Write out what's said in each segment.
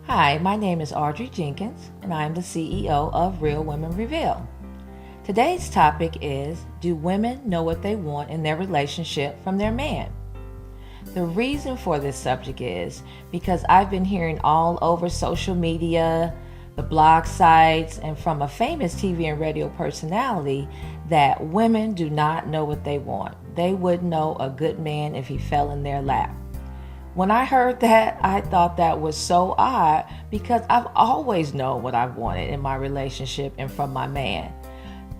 Hi, my name is Audrey Jenkins, and I am the CEO of Real Women Reveal. Today's topic is, do women know what they want in their relationship from their man? The reason for this subject is because I've been hearing all over social media, the blog sites, and from a famous TV and radio personality that women do not know what they want. They wouldn't know a good man if he fell in their lap. When I heard that, I thought that was so odd because I've always known what I've wanted in my relationship and from my man.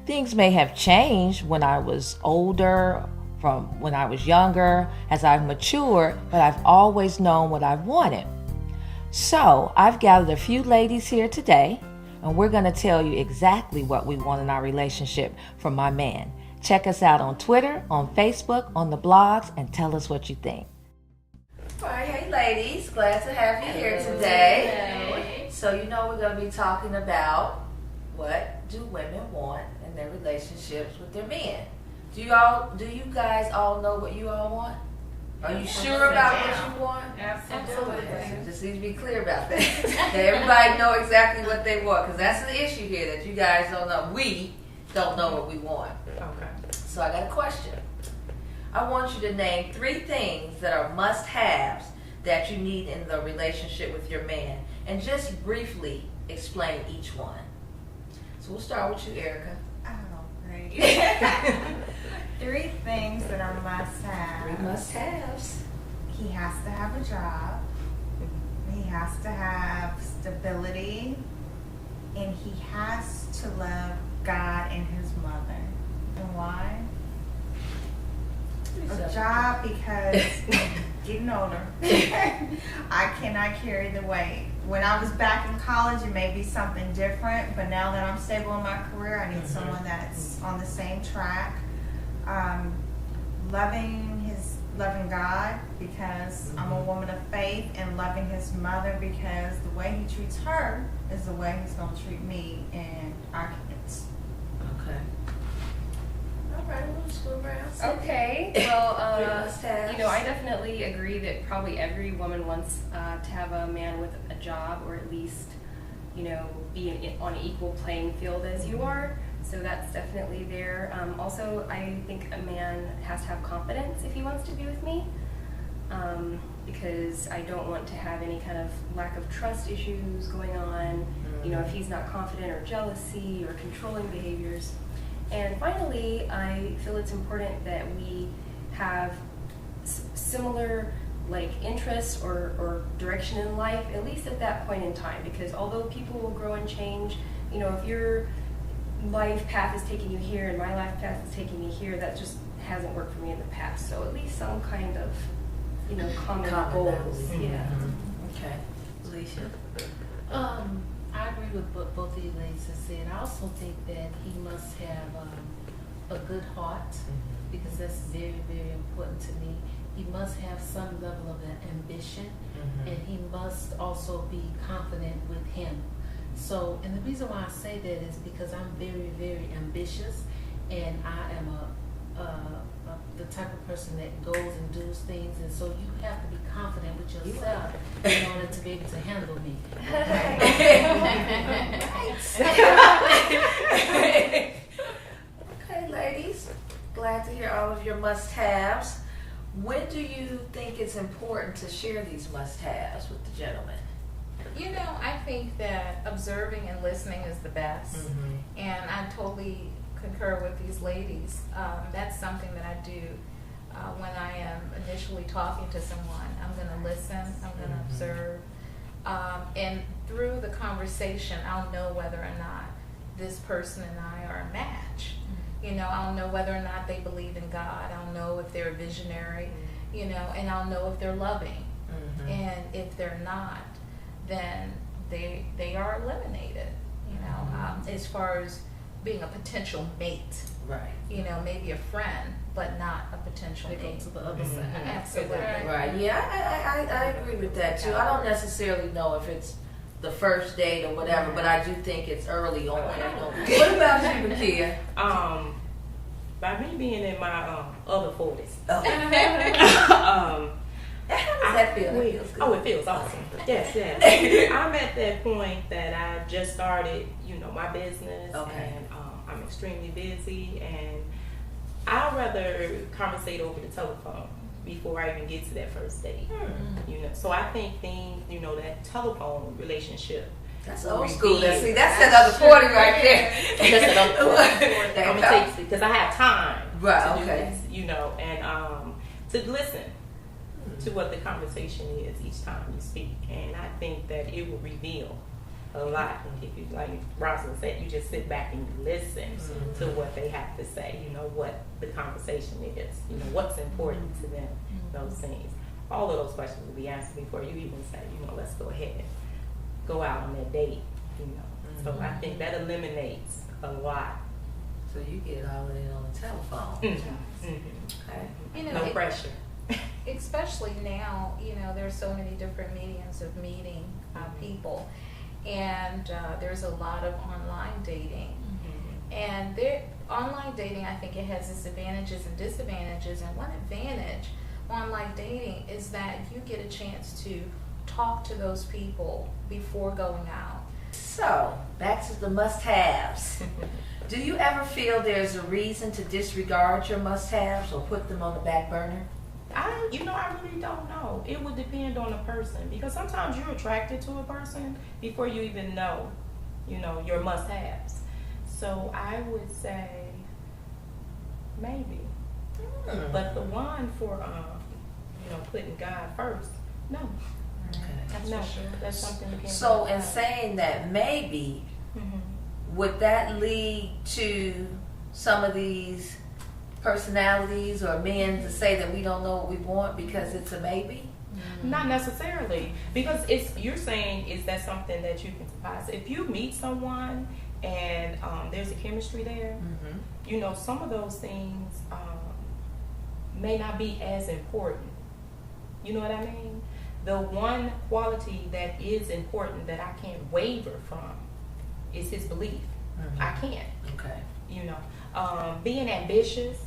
Things may have changed when I was older, from when I was younger, as I've matured, but I've always known what I've wanted. So I've gathered a few ladies here today, and we're going to tell you exactly what we want in our relationship from my man. Check us out on Twitter, on Facebook, on the blogs, and tell us what you think. All right, hey ladies, glad to have you here today. Hello. So we're going to be talking about what do women want in their relationships with their men. Do you guys all know what you all want? Are you sure about what you want? Absolutely. Okay, so just need to be clear about that. That everybody know exactly what they want, because that's the issue here, that you guys don't know. We don't know what we want. Okay. So I got a question. I want you to name 3 things that are must-haves that you need in the relationship with your man, and just briefly explain each one. So we'll start with you, Erica. Oh, great. 3 things that are must-have. 3 must-haves. He has to have a job. He has to have stability. And he has to love God and his mother. And why? A job because getting older. I cannot carry the weight. When I was back in college, it may be something different, but now that I'm stable in my career, I need someone that's on the same track. Loving God because I'm a woman of faith, and loving his mother because the way he treats her is the way he's going to treat me and our kids. Okay. All right, we'll just go around. Okay. Well, must-haves. I definitely agree that probably every woman wants to have a man with a job, or at least, be on an equal playing field as you are. So that's definitely there. Also, I think a man has to have confidence if he wants to be with me, because I don't want to have any kind of lack of trust issues going on. If he's not confident, or jealousy or controlling behaviors. And finally, I feel it's important that we have similar interests or direction in life, at least at that point in time, because although people will grow and change, if your life path is taking you here and my life path is taking me here, that just hasn't worked for me in the past. So at least some kind of common goals. Yeah. Okay. Alicia? I agree with what both of you ladies have said. I also think that he must have a good heart, because that's very, very important to me. He must have some level of ambition, and he must also be confident with him. So, and the reason why I say that is because I'm very, very ambitious, and I am the type of person that goes and does things, and so you have to be confident with yourself in order to be able to handle me. Okay, ladies. Glad to hear all of your must-haves. When do you think it's important to share these must-haves with the gentleman? I think that observing and listening is the best. And I totally concur with these ladies. That's something that I do when I am initially talking to someone. I'm going to listen, I'm going to observe. And through the conversation, I'll know whether or not this person and I are a match. I'll know whether or not they believe in God. I'll know if they're visionary, and I'll know if they're loving. And if they're not, then they are eliminated, as far as being a potential mate. Right. Maybe a friend, but not a potential They go mate. to the other side. Absolutely. Right. Yeah, I agree with that too. I don't necessarily know if it's the first date or whatever, but I do think it's early on. What about you, Makia? By me being in my other 40s, Oh. I that feel? That feels good. Oh, it feels awesome. Yes. I'm at that point that I just started, my business, Okay. and I'm extremely busy, and I'd rather conversate over the telephone before I even get to that first date. So I think things, that telephone relationship. That's will old school. reveal- That's another 40 right there. That's another 40. There I'm you gonna go. take because I have time Right, to do okay. this, and to listen to what the conversation is each time you speak, and I think that it will reveal a lot if you, like Rosalind said, you just sit back and you listen to what they have to say. What the conversation is. What's important to them. Those things. All of those questions will be answered before you even say, let's go ahead, go out on that date. So I think that eliminates a lot. So you get all in on the telephone. Okay. No pressure. Especially now, there's so many different mediums of meeting people, and there's a lot of online dating. And online dating, I think it has its advantages and disadvantages. And one advantage online dating is that you get a chance to talk to those people before going out. So, back to the must-haves. Do you ever feel there's a reason to disregard your must-haves or put them on the back burner? I really don't know. It would depend on the person, because sometimes you're attracted to a person before you even know, your must-haves. So I would say maybe, but the one for putting God first, no. That's No, for sure. that's something you can't. So, do. in saying that maybe, Mhm. would that lead to some of these personalities or men to say that we don't know what we want because it's a maybe? Not necessarily, because you're saying, is that something that you can surprise? If you meet someone and there's a chemistry there, some of those things may not be as important. You know what I mean? The one quality that is important that I can't waver from is his belief. I can't. Okay. Being ambitious,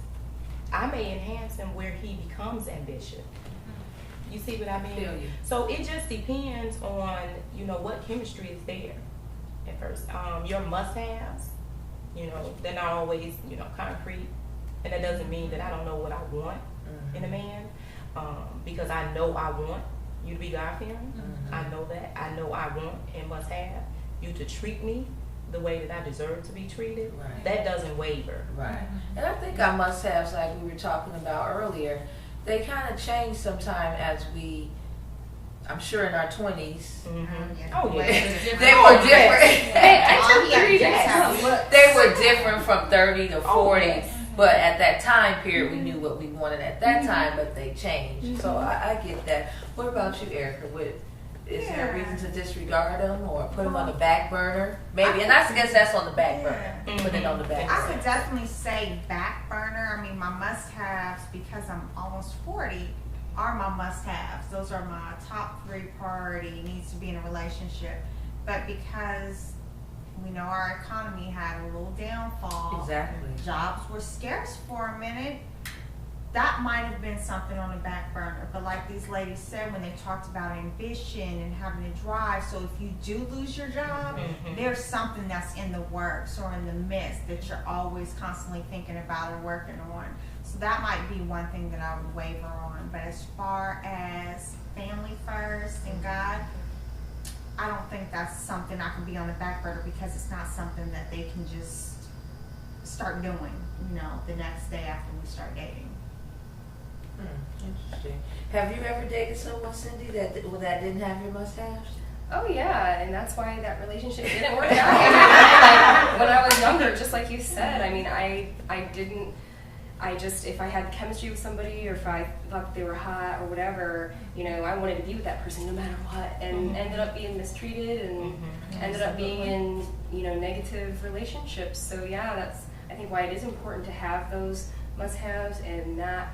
I may enhance him where he becomes ambitious. You see what I mean? Feel you. So it just depends on, what chemistry is there at first. Your must-haves, they're not always, concrete. And that doesn't mean that I don't know what I want in a man, because I know I want you to be God-fearing. I know that. I know I want and must have you to treat me the way that I deserve to be treated. Right. That doesn't waver. Right. And I think our must-haves, like we were talking about earlier, they kind of change sometime as I'm sure in our 20s. Oh, yeah. They were different. Yes. They were different from 30 to 40. But at that time period, we knew what we wanted at that time, but they changed. So I get that. What about you, Erica? Is there a reason to disregard them or put them on the back burner? Maybe. And I guess that's on the back burner. Put it on the back I burner. would definitely say back burner. I mean, my must-haves, because I'm almost 40, are my must-haves. Those are my top 3 priority, needs to be in a relationship. But because we know our economy had a little downfall, Exactly. jobs were scarce for a minute, that might have been something on the back burner. But like these ladies said when they talked about ambition and having a drive, so if you do lose your job, there's something that's in the works or in the midst that you're always constantly thinking about or working on. So that might be one thing that I would waver on. But as far as family first and God, I don't think that's something I can be on the back burner, because it's not something that they can just start doing, the next day after we start dating. Interesting. Have you ever dated someone, Cindy, that didn't have your must-haves? Oh yeah, and that's why that relationship didn't work out. Like, when I was younger, just like you said, I mean, if I had chemistry with somebody, or if I thought they were hot or whatever, I wanted to be with that person no matter what, and ended up being mistreated and ended up being in, negative relationships. So yeah, that's, I think, why it is important to have those must-haves and not,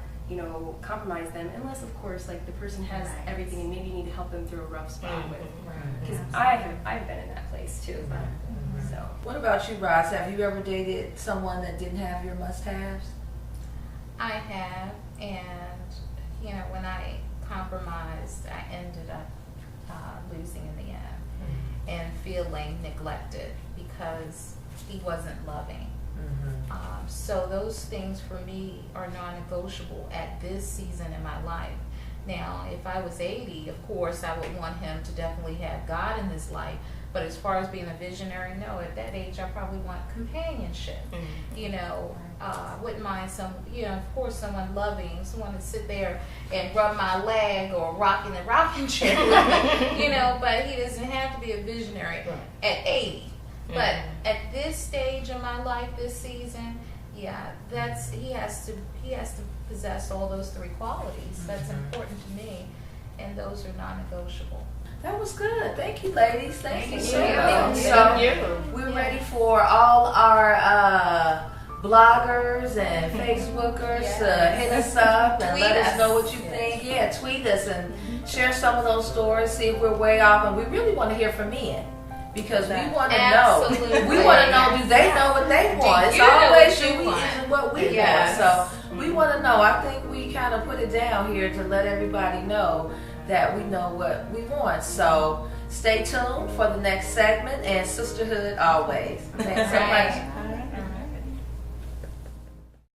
compromise them, unless of course, like, the person has everything and maybe you need to help them through a rough spot with. Because I've been in that place too. So. What about you, Roz? Have you ever dated someone that didn't have your must-haves? I have, and when I compromised, I ended up losing in the end and feeling neglected because he wasn't loving. So those things for me are non-negotiable at this season in my life. Now, if I was 80, of course, I would want him to definitely have God in his life. But as far as being a visionary, no, at that age, I probably want companionship. You know, I wouldn't mind of course, someone loving, someone to sit there and rub my leg or rock in the rocking chair with me, but he doesn't have to be a visionary at 80. But at this stage of my life, this season, he has to possess all those three qualities. That's important to me, and those are non-negotiable. That was good. Thank you, ladies. Thank you so you. much. Thank So we're ready for all our bloggers and Facebookers to hit us up and Tweet let us us. know what you think. Yeah, tweet us and share some of those stories. See if we're way off, and we really want to hear from men. Because we want to know. Absolutely. We want to know, do they know what they want? It's you know always what you do we want? isn't what we Yes. want. So we want to know. I think we kind of put it down here to let everybody know that we know what we want. So stay tuned for the next segment, and sisterhood always. Thanks so much.